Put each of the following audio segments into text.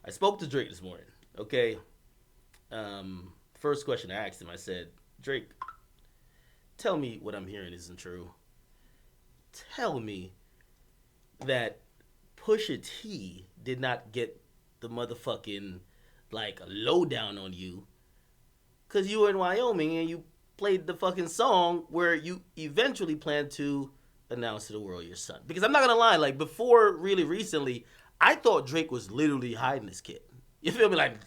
I spoke to Drake this morning. Okay. First question I asked him, I said, Drake, tell me what I'm hearing isn't true. Tell me that Pusha T did not get the motherfucking like lowdown on you because you were in Wyoming and you played the fucking song where you eventually planned to announce to the world your son. Because I'm not gonna lie, like before really recently, I thought Drake was literally hiding his kid. You feel me? Like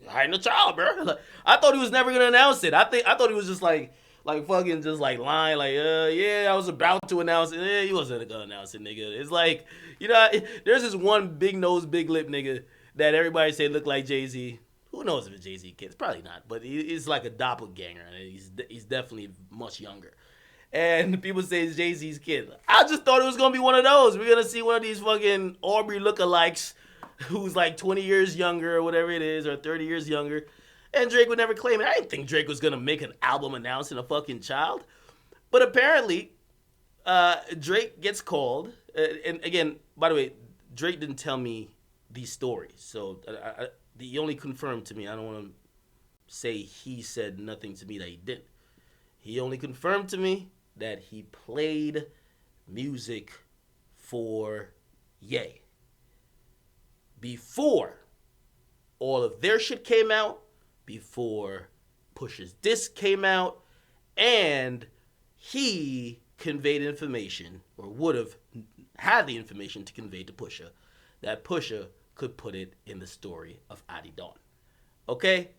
hiding a child, bro. Like, I thought he was never gonna announce it. I thought he was just like fucking just like lying, like yeah, I was about to announce it. He wasn't gonna announce it, nigga. It's like there's this one big nose, big lip nigga that everybody say look like Jay-Z. Who knows if it's Jay-Z kid? It's probably not, but he's like a doppelganger, and he's definitely much younger. And people say it's Jay-Z's kid. I just thought it was gonna be one of those. We're gonna see one of these fucking Aubrey lookalikes who's like 20 years younger or whatever it is, or 30 years younger. And Drake would never claim it. I didn't think Drake was gonna make an album announcing a fucking child. But apparently, Drake gets called. And again, by the way, Drake didn't tell me these stories. So he only confirmed to me. I don't want to say he said nothing to me that he didn't. He only confirmed to me that he played music for Ye before all of their shit came out, before Pusha's disc came out, and he conveyed information, or would have had the information to convey to Pusha, that Pusha could put it in the story of Adi Dawn. Okay?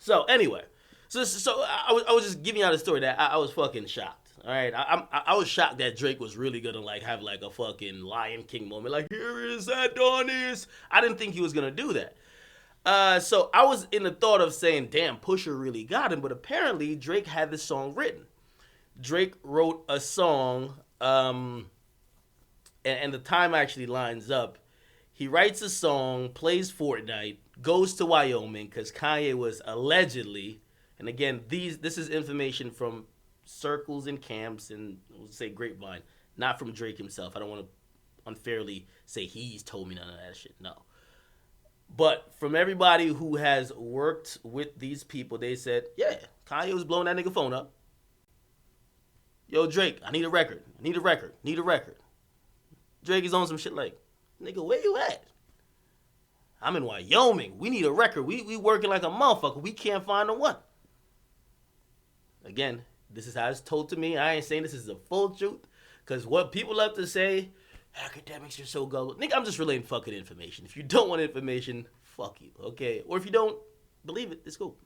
So anyway, so I was just giving out a story that I was fucking shocked. All right, I was shocked that Drake was really gonna like have like a fucking Lion King moment, like here is Adonis. I didn't think he was gonna do that. So I was in the thought of saying, damn, Pusha really got him, but apparently Drake had this song written. Drake wrote a song, and the time actually lines up. He writes a song, plays Fortnite, goes to Wyoming because Kanye was allegedly, and again, this is information from circles and camps and we'll say grapevine, not from Drake himself. I don't want to unfairly say he's told me none of that shit. No. But from everybody who has worked with these people, they said, yeah, Kanye was blowing that nigga phone up. Yo, Drake, I need a record. Need a record. Drake is on some shit like, nigga, where you at? I'm in Wyoming. We need a record. We working like a motherfucker. We can't find the one. Again, this is how it's told to me. I ain't saying this is the full truth. Because what people love to say, academics, you're so gullible. Nigga, I'm just relaying fucking information. If you don't want information, fuck you, okay? Or if you don't believe it, it's cool.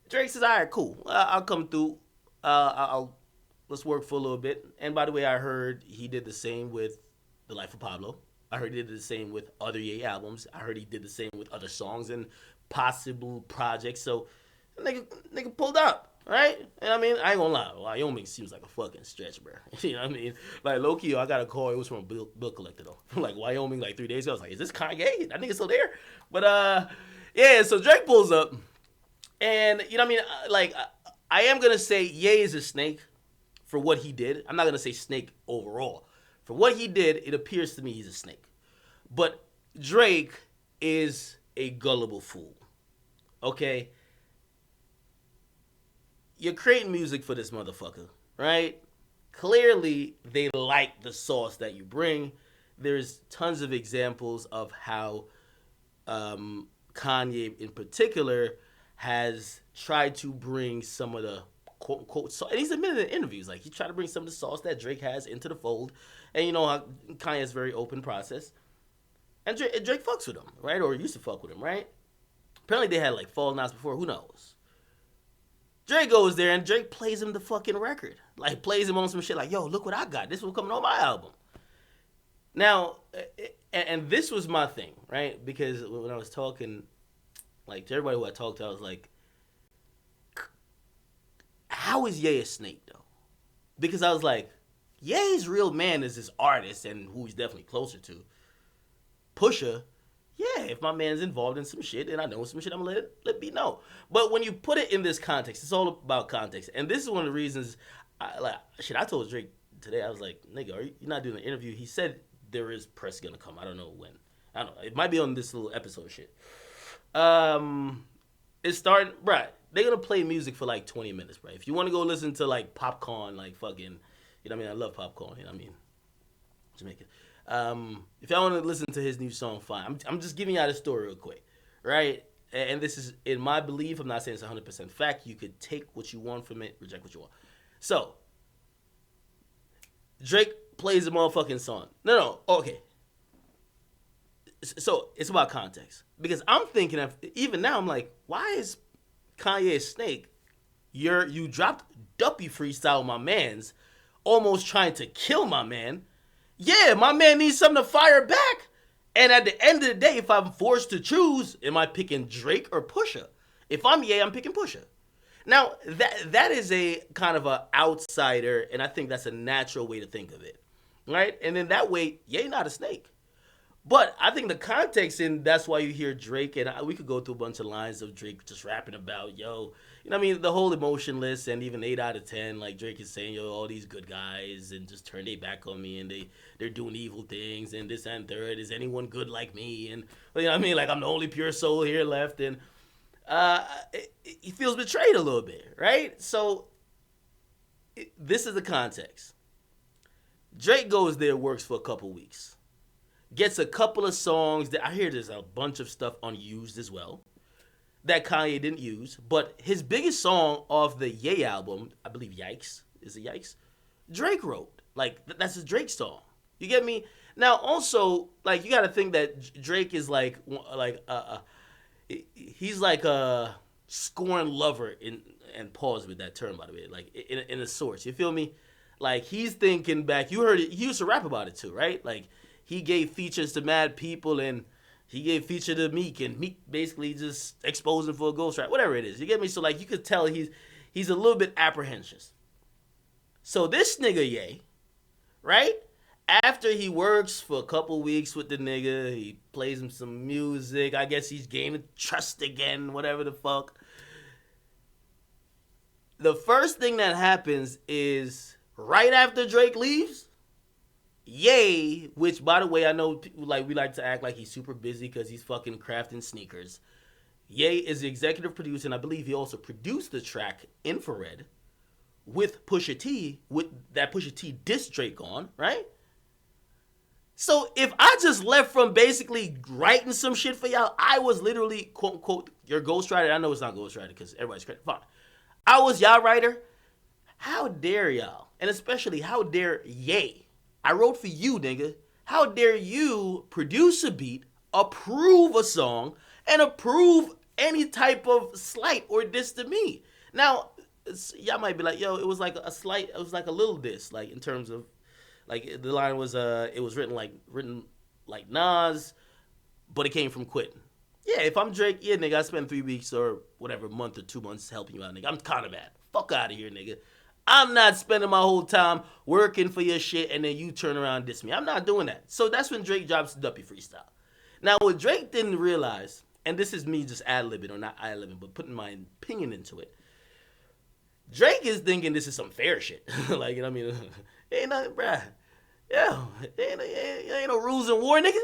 Drake says, all right, cool. I'll come through. Let's work for a little bit. And by the way, I heard he did the same with The Life of Pablo. I heard he did the same with other Ye albums. I heard he did the same with other songs and possible projects. So, nigga pulled up. Right? And I mean, I ain't gonna lie, Wyoming seems like a fucking stretch, bro. You know what I mean? Like, low-key, I got a call, it was from a bill collector, though. From, like, Wyoming, like, 3 days ago. I was like, is this Kanye? That nigga still there? But, yeah, so Drake pulls up. And, you know what I mean? Like, I am gonna say Ye is a snake for what he did. I'm not gonna say snake overall. For what he did, it appears to me he's a snake. But Drake is a gullible fool. Okay? You're creating music for this motherfucker, right? Clearly, they like the sauce that you bring. There's tons of examples of how Kanye, in particular, has tried to bring some of the quote unquote sauce. And he's admitted in interviews, like he tried to bring some of the sauce that Drake has into the fold. And you know how Kanye has a very open process. And Drake fucks with him, right? Or used to fuck with him, right? Apparently, they had like falling outs before. Who knows? Drake goes there and Drake plays him the fucking record. Like, plays him on some shit like, yo, look what I got. This was coming on my album. Now, and this was my thing, right? Because when I was talking, like, to everybody who I talked to, I was like, how is Ye a snake, though? Because I was like, Ye's real man is this artist and who he's definitely closer to. Pusha, yeah, if my man's involved in some shit and I know some shit, I'm gonna let me know. But when you put it in this context, it's all about context. And this is one of the reasons, I told Drake today, I was like, nigga, you're not doing an interview? He said there is press gonna come. I don't know when. I don't know. It might be on this little episode shit. It's starting, right? They're gonna play music for like 20 minutes, right? If you want to go listen to like popcorn, like fucking, you know what I mean? I love popcorn. You know what I mean? Jamaican. If y'all want to listen to his new song, fine. I'm just giving y'all the story real quick, right? And this is in my belief. I'm not saying it's 100% fact. You could take what you want from it, reject what you want. So Drake plays a motherfucking song. No, okay. So it's about context because I'm thinking of even now. I'm like, why is Kanye a snake? You dropped Duppy Freestyle, my man's, almost trying to kill my man. Yeah, my man needs something to fire back. And at the end of the day, if I'm forced to choose, am I picking Drake or Pusha? If I'm Ye, I'm picking Pusha. Now that is a kind of an outsider, and I think that's a natural way to think of it, right? And then that way, Ye not a snake. But I think the context, and that's why you hear Drake, and we could go through a bunch of lines of Drake just rapping about, yo, you know what I mean, the whole emotionless, and even 8 out of 10, like Drake is saying, yo, all these good guys, and just turn their back on me, and they're doing evil things, and this and third, is anyone good like me, and, you know what I mean, like I'm the only pure soul here left, and he feels betrayed a little bit, right? So this is the context. Drake goes there, works for a couple weeks. Gets a couple of songs that I hear there's a bunch of stuff unused as well that Kanye didn't use. But his biggest song off the Ye album, I believe Yikes, is it Yikes? Drake wrote. Like, that's a Drake song. You get me? Now, also, like, you got to think that Drake is he's like a scorned lover and pause with that term, by the way, like in a source. You feel me? Like, he's thinking back. You heard it. He used to rap about it too, right? Like, he gave features to mad people, and he gave feature to Meek, and Meek basically just exposed him for a ghostwriter, whatever it is. You get me? So, like, you could tell he's a little bit apprehensive. So this nigga Ye, right? After he works for a couple weeks with the nigga, he plays him some music. I guess he's gaining trust again, whatever the fuck. The first thing that happens is right after Drake leaves, Ye, which, by the way, I know people we like to act like he's super busy because he's fucking crafting sneakers. Ye is the executive producer, and I believe he also produced the track Infrared with Pusha T, with that Pusha T diss Drake on, right? So if I just left from basically writing some shit for y'all, I was literally, quote unquote, your ghostwriter. I know it's not ghostwriter because everybody's credit. Fine. I was y'all writer. How dare y'all? And especially, how dare Ye? I wrote for you, nigga. How dare you produce a beat, approve a song, and approve any type of slight or diss to me? Now, y'all might be like, yo, it was like a slight, it was like a little diss, like in terms of, like the line was, it was written like Nas, but it came from Quentin. Yeah, if I'm Drake, yeah, nigga, I spent 3 weeks or whatever, month or 2 months helping you out, nigga. I'm kind of mad. Fuck out of here, nigga. I'm not spending my whole time working for your shit and then you turn around and diss me. I'm not doing that. So that's when Drake drops Duppy Freestyle. Now, what Drake didn't realize, and this is me just ad-libbing, or not ad-libbing, but putting my opinion into it. Drake is thinking this is some fair shit. Like, you know what I mean? Ain't nothing, bruh. Yeah, ain't no rules in war, nigga.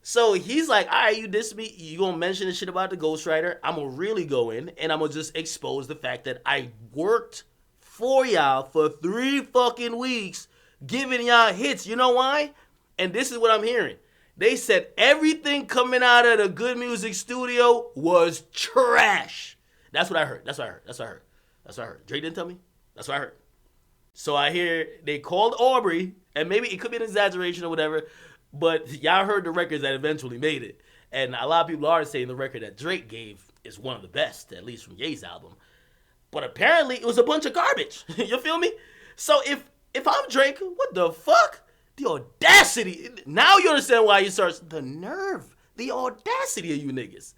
So he's like, all right, you diss me. You gonna mention this shit about the ghostwriter. I'm gonna really go in and I'm gonna just expose the fact that I worked for y'all for 3 fucking weeks giving y'all hits. You know why? And this is what I'm hearing. They said everything coming out of the Good Music Studio was trash. That's what I heard. That's what I heard. Drake didn't tell me. That's what I heard. So I hear they called Aubrey, and maybe it could be an exaggeration or whatever, but y'all heard the records that eventually made it. And a lot of people are saying the record that Drake gave is one of the best, at least from Ye's album. But apparently it was a bunch of garbage. You feel me? So if I'm Drake, what the fuck? The audacity. Now you understand why he starts. The nerve. The audacity of you niggas.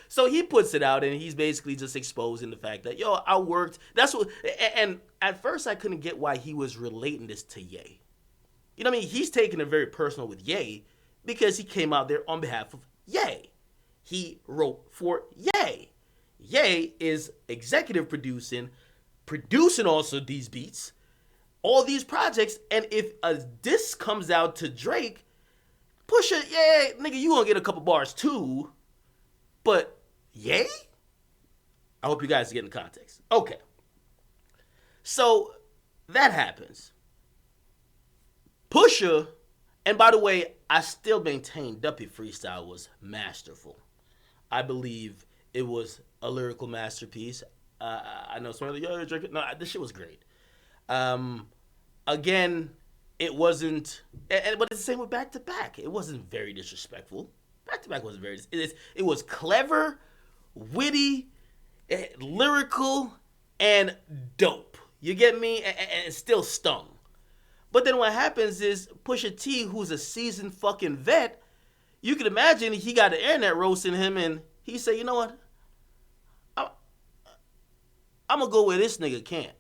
So he puts it out and he's basically just exposing the fact that, yo, I worked. That's what. And at first I couldn't get why he was relating this to Ye. You know what I mean? He's taking it very personal with Ye because he came out there on behalf of Ye. He wrote for Ye. Ye is executive producing also these beats, all these projects. And if a disc comes out to Drake, Pusha, yeah, nigga, you gonna get a couple bars too, but yay? I hope you guys are getting context. Okay. So that happens. Pusha, and by the way, I still maintain Duppy Freestyle was masterful. I believe it was a lyrical masterpiece. I know some of the yo, drink it. No, this shit was great. Um, Again, it wasn't, but it's the same with Back to Back. It wasn't very disrespectful. Back to Back wasn't very. It was clever, witty, lyrical, and dope. You get me? And it still stung. But then what happens is Pusha T, who's a seasoned fucking vet, you can imagine he got the internet roasting him, and he said, you know what? I'm gonna go where this nigga can.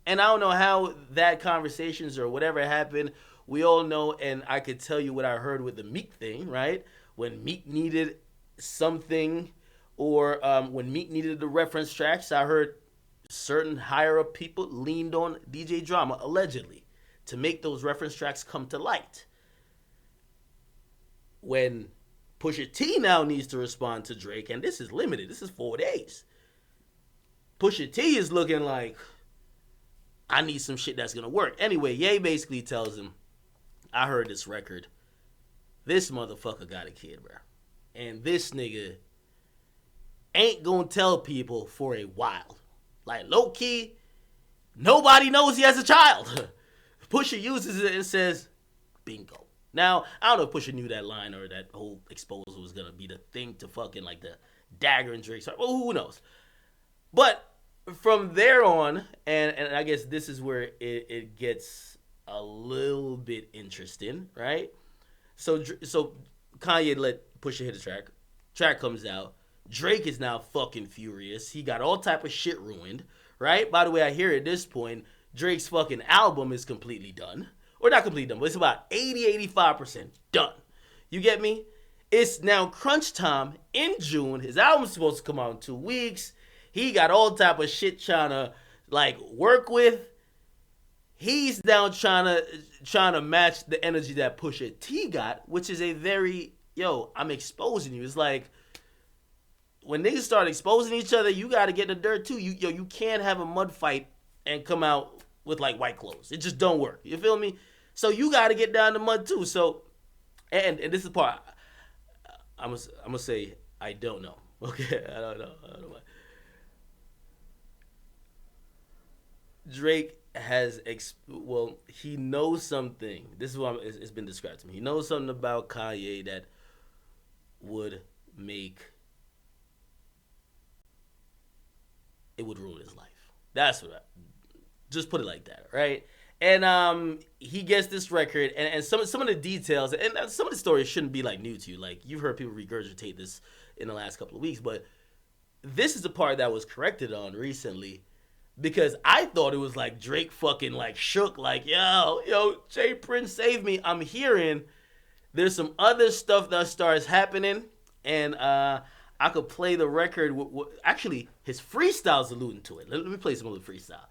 And I don't know how that conversations or whatever happened. We all know, and I could tell you what I heard with the Meek thing, right? When Meek needed something, or when Meek needed the reference tracks, I heard certain higher up people leaned on DJ Drama, allegedly, to make those reference tracks come to light. When Pusha T now needs to respond to Drake, and this is limited, this is 4 days. Pusha T is looking like, I need some shit that's gonna work. Anyway, Ye basically tells him, I heard this record. This motherfucker got a kid, bro. And this nigga ain't gonna tell people for a while. Like, low key, nobody knows he has a child. Pusha uses it and says, bingo. Now, I don't know if Pusha knew that line or that whole exposure was gonna be the thing to fucking like the dagger and Drake's heart. Well, who knows? But from there on, and I guess this is where it gets a little bit interesting, right? So Kanye let Pusha hit the track. Track comes out. Drake is now fucking furious. He got all type of shit ruined, right? By the way, I hear at this point, Drake's fucking album is completely done. Or not completely done, but it's about 80-85% done. You get me? It's now crunch time in June. His album's supposed to come out in 2 weeks. He got all type of shit trying to like work with. He's now trying to match the energy that Pusha T got, which is a very, I'm exposing you. It's like when niggas start exposing each other, you got to get in the dirt too. You can't have a mud fight and come out with like white clothes. It just don't work. You feel me? So you got to get down the mud too. So, and this is the part I'm gonna say I don't know. Okay, I don't know what. Drake has, he knows something. This is what it's been described to me. He knows something about Kanye that would ruin his life. That's what just put it like that, right? And he gets this record, and some of the details, and some of the stories shouldn't be like new to you. Like you've heard people regurgitate this in the last couple of weeks, but this is the part that was corrected on recently. Because I thought it was like Drake fucking like shook, like, yo, Jay Prince save me. I'm hearing there's some other stuff that starts happening, and I could play the record. Actually, his freestyle's alluding to it. Let me play some of the freestyle.